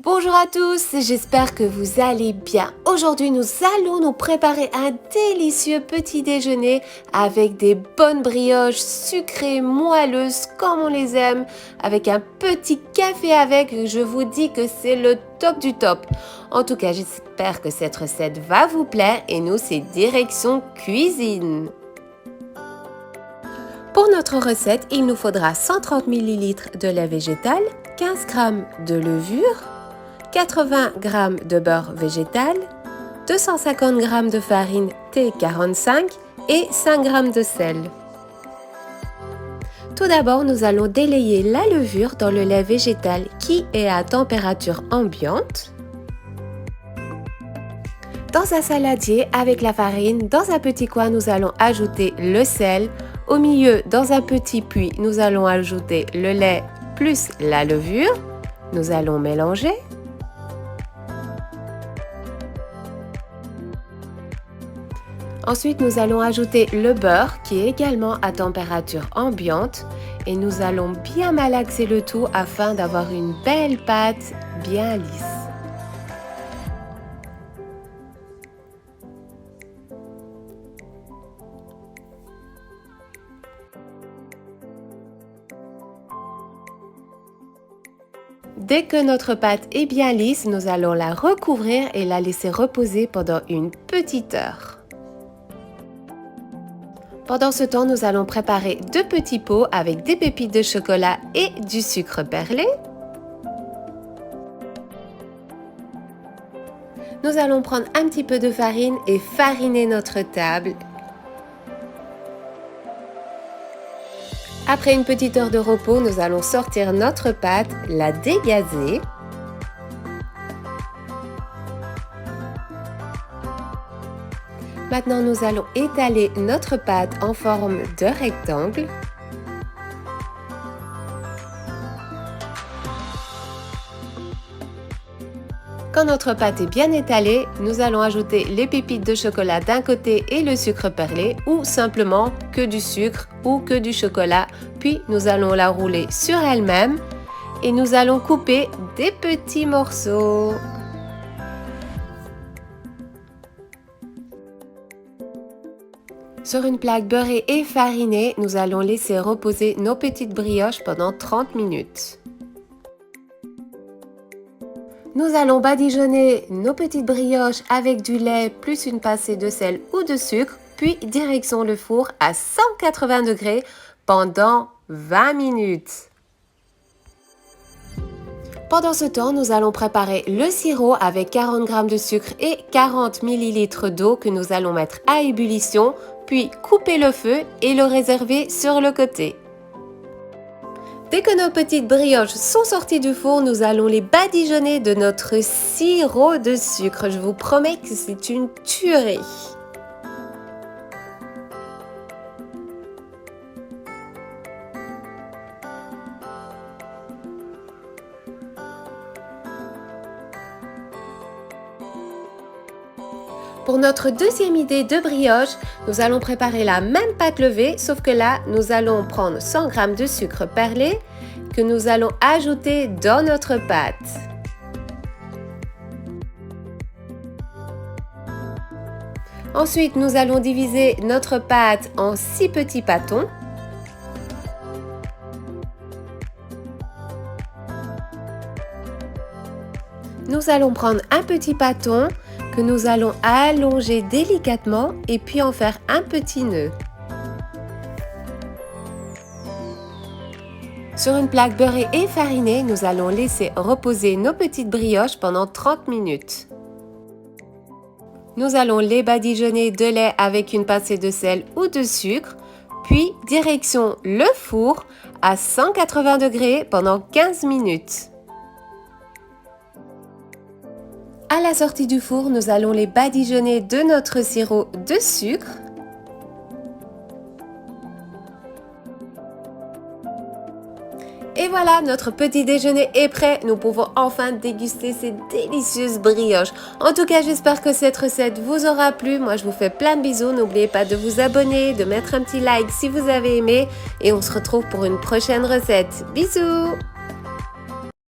Bonjour à tous, j'espère que vous allez bien. Aujourd'hui, nous allons nous préparer un délicieux petit déjeuner avec des bonnes brioches sucrées, moelleuses comme on les aime, avec un petit café avec. Je vous dis que c'est le top du top. En tout cas, j'espère que cette recette va vous plaire et nous, c'est direction cuisine. Pour notre recette, il nous faudra 130 ml de lait végétal, 15 g de levure, 80 g de beurre végétal, 250 g de farine T45 et 5 g de sel. Tout d'abord, nous allons délayer la levure dans le lait végétal qui est à température ambiante. Dans un saladier avec la farine, dans un petit coin, nous allons ajouter le sel. Au milieu, dans un petit puits, nous allons ajouter le lait plus la levure. Nous allons mélanger. Ensuite, nous allons ajouter le beurre qui est également à température ambiante et nous allons bien malaxer le tout afin d'avoir une belle pâte bien lisse. Dès que notre pâte est bien lisse, nous allons la recouvrir et la laisser reposer pendant une petite heure. Pendant ce temps, nous allons préparer 2 petits pots avec des pépites de chocolat et du sucre perlé. Nous allons prendre un petit peu de farine et fariner notre table. Après une petite heure de repos, nous allons sortir notre pâte, la dégazer. Maintenant, nous allons étaler notre pâte en forme de rectangle. Quand notre pâte est bien étalée, nous allons ajouter les pépites de chocolat d'un côté et le sucre perlé ou simplement que du sucre ou que du chocolat. Puis nous allons la rouler sur elle-même et nous allons couper des petits morceaux. Sur une plaque beurrée et farinée, nous allons laisser reposer nos petites brioches pendant 30 minutes. Nous allons badigeonner nos petites brioches avec du lait plus une pincée de sel ou de sucre, puis direction le four à 180 degrés pendant 20 minutes. Pendant ce temps, nous allons préparer le sirop avec 40 g de sucre et 40 ml d'eau que nous allons mettre à ébullition, puis couper le feu et le réserver sur le côté. Dès que nos petites brioches sont sorties du four, nous allons les badigeonner de notre sirop de sucre. Je vous promets que c'est une tuerie. Pour notre deuxième idée de brioche, nous allons préparer la même pâte levée, sauf que là, nous allons prendre 100 g de sucre perlé que nous allons ajouter dans notre pâte. Ensuite, nous allons diviser notre pâte en 6 petits pâtons. Nous allons prendre un petit pâton que nous allons allonger délicatement et puis en faire un petit nœud. Sur une plaque beurrée et farinée, nous allons laisser reposer nos petites brioches pendant 30 minutes. Nous allons les badigeonner de lait avec une pincée de sel ou de sucre, puis direction le four à 180 degrés pendant 15 minutes. À la sortie du four, nous allons les badigeonner de notre sirop de sucre. Et voilà, notre petit déjeuner est prêt. Nous pouvons enfin déguster ces délicieuses brioches. En tout cas, j'espère que cette recette vous aura plu. Moi, je vous fais plein de bisous. N'oubliez pas de vous abonner, de mettre un petit like si vous avez aimé. Et on se retrouve pour une prochaine recette. Bisous!